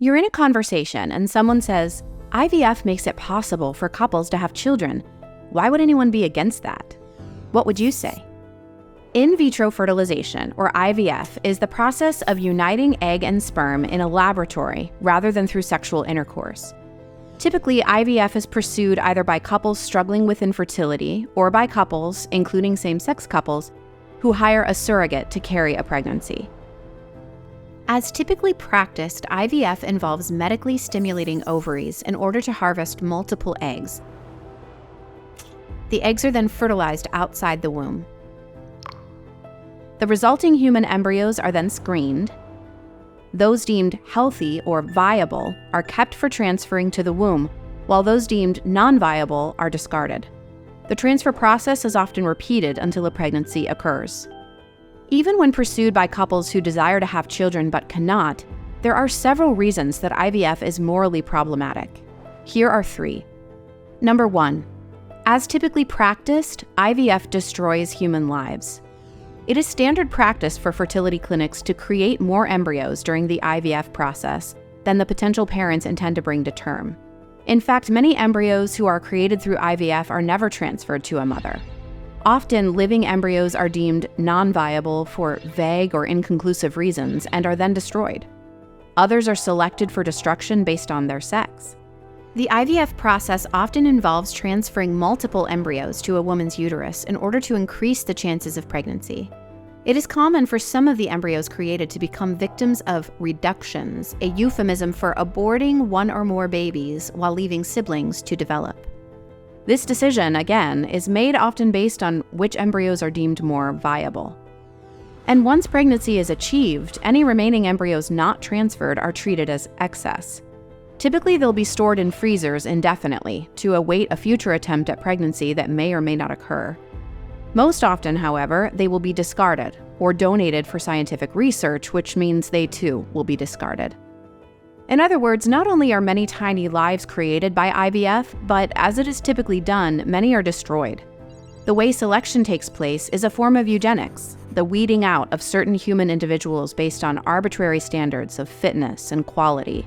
You're in a conversation and someone says, IVF makes it possible for couples to have children. Why would anyone be against that? What would you say? In vitro fertilization, or IVF, is the process of uniting egg and sperm in a laboratory rather than through sexual intercourse. Typically, IVF is pursued either by couples struggling with infertility or by couples, including same-sex couples, who hire a surrogate to carry a pregnancy. As typically practiced, IVF involves medically stimulating ovaries in order to harvest multiple eggs. The eggs are then fertilized outside the womb. The resulting human embryos are then screened. Those deemed healthy or viable are kept for transferring to the womb, while those deemed non-viable are discarded. The transfer process is often repeated until a pregnancy occurs. Even when pursued by couples who desire to have children but cannot, there are several reasons that IVF is morally problematic. Here are 3. Number 1. As typically practiced, IVF destroys human lives. It is standard practice for fertility clinics to create more embryos during the IVF process than the potential parents intend to bring to term. In fact, many embryos who are created through IVF are never transferred to a mother. Often, living embryos are deemed non-viable for vague or inconclusive reasons and are then destroyed. Others are selected for destruction based on their sex. The IVF process often involves transferring multiple embryos to a woman's uterus in order to increase the chances of pregnancy. It is common for some of the embryos created to become victims of reductions, a euphemism for aborting one or more babies while leaving siblings to develop. This decision, again, is made often based on which embryos are deemed more viable. And once pregnancy is achieved, any remaining embryos not transferred are treated as excess. Typically, they'll be stored in freezers indefinitely to await a future attempt at pregnancy that may or may not occur. Most often, however, they will be discarded or donated for scientific research, which means they too will be discarded. In other words, not only are many tiny lives created by IVF, but as it is typically done, many are destroyed. The way selection takes place is a form of eugenics, the weeding out of certain human individuals based on arbitrary standards of fitness and quality.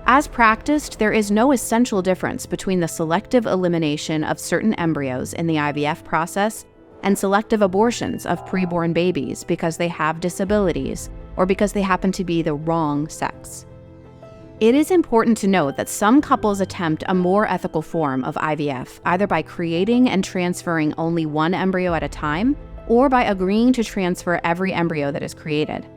As practiced, there is no essential difference between the selective elimination of certain embryos in the IVF process and selective abortions of preborn babies because they have disabilities or because they happen to be the wrong sex. It is important to note that some couples attempt a more ethical form of IVF, either by creating and transferring only one embryo at a time or by agreeing to transfer every embryo that is created.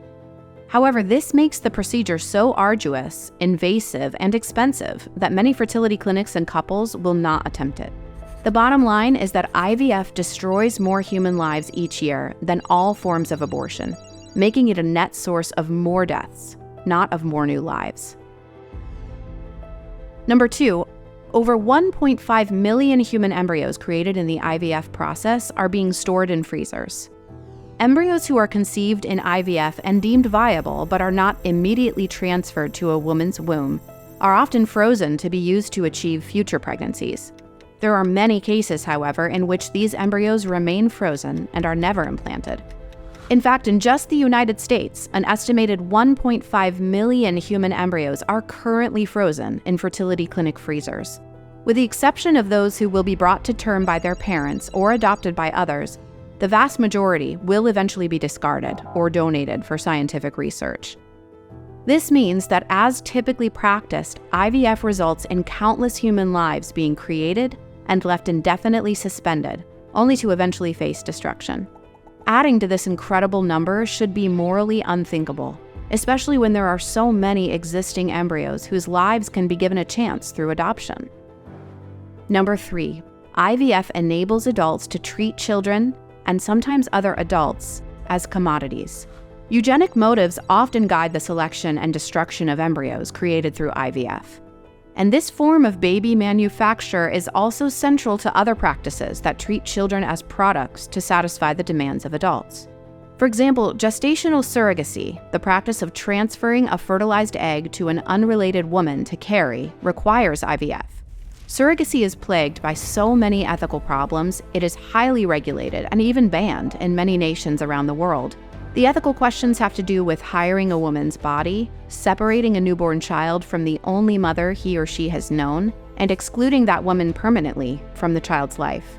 However, this makes the procedure so arduous, invasive, and expensive that many fertility clinics and couples will not attempt it. The bottom line is that IVF destroys more human lives each year than all forms of abortion, making it a net source of more deaths, not of more new lives. Number 2, over 1.5 million human embryos created in the IVF process are being stored in freezers. Embryos who are conceived in IVF and deemed viable but are not immediately transferred to a woman's womb are often frozen to be used to achieve future pregnancies. There are many cases, however, in which these embryos remain frozen and are never implanted. In fact, in just the United States, an estimated 1.5 million human embryos are currently frozen in fertility clinic freezers. With the exception of those who will be brought to term by their parents or adopted by others, the vast majority will eventually be discarded or donated for scientific research. This means that as typically practiced, IVF results in countless human lives being created and left indefinitely suspended, only to eventually face destruction. Adding to this incredible number should be morally unthinkable, especially when there are so many existing embryos whose lives can be given a chance through adoption. Number 3, IVF enables adults to treat children, and sometimes other adults, as commodities. Eugenic motives often guide the selection and destruction of embryos created through IVF. And this form of baby manufacture is also central to other practices that treat children as products to satisfy the demands of adults. For example, gestational surrogacy, the practice of transferring a fertilized egg to an unrelated woman to carry, requires IVF. Surrogacy is plagued by so many ethical problems, it is highly regulated and even banned in many nations around the world. The ethical questions have to do with hiring a woman's body, separating a newborn child from the only mother he or she has known, and excluding that woman permanently from the child's life.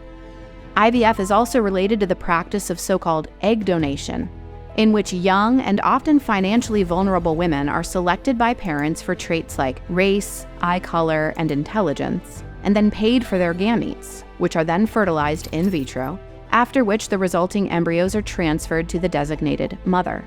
IVF is also related to the practice of so-called egg donation, in which young and often financially vulnerable women are selected by parents for traits like race, eye color, and intelligence, and then paid for their gametes, which are then fertilized in vitro, after which the resulting embryos are transferred to the designated mother.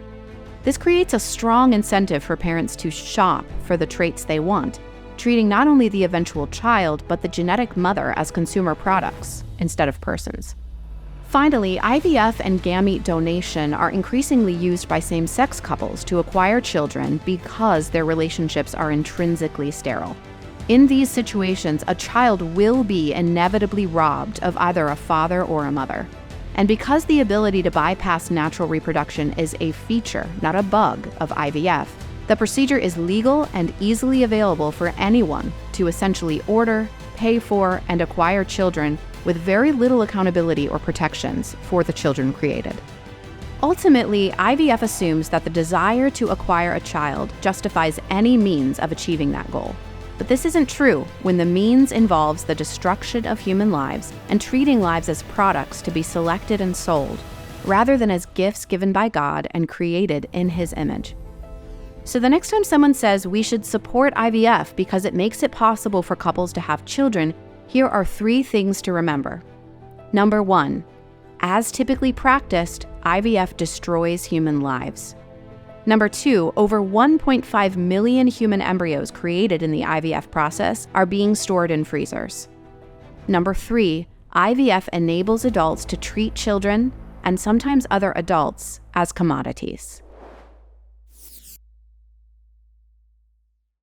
This creates a strong incentive for parents to shop for the traits they want, treating not only the eventual child, but the genetic mother as consumer products instead of persons. Finally, IVF and gamete donation are increasingly used by same-sex couples to acquire children because their relationships are intrinsically sterile. In these situations, a child will be inevitably robbed of either a father or a mother. And because the ability to bypass natural reproduction is a feature, not a bug, of IVF, the procedure is legal and easily available for anyone to essentially order, pay for, and acquire children with very little accountability or protections for the children created. Ultimately, IVF assumes that the desire to acquire a child justifies any means of achieving that goal. But this isn't true when the means involves the destruction of human lives and treating lives as products to be selected and sold, rather than as gifts given by God and created in His image. So the next time someone says we should support IVF because it makes it possible for couples to have children, here are 3 things to remember. Number 1, as typically practiced, IVF destroys human lives. Number 2, over 1.5 million human embryos created in the IVF process are being stored in freezers. Number 3, IVF enables adults to treat children, and sometimes other adults, as commodities.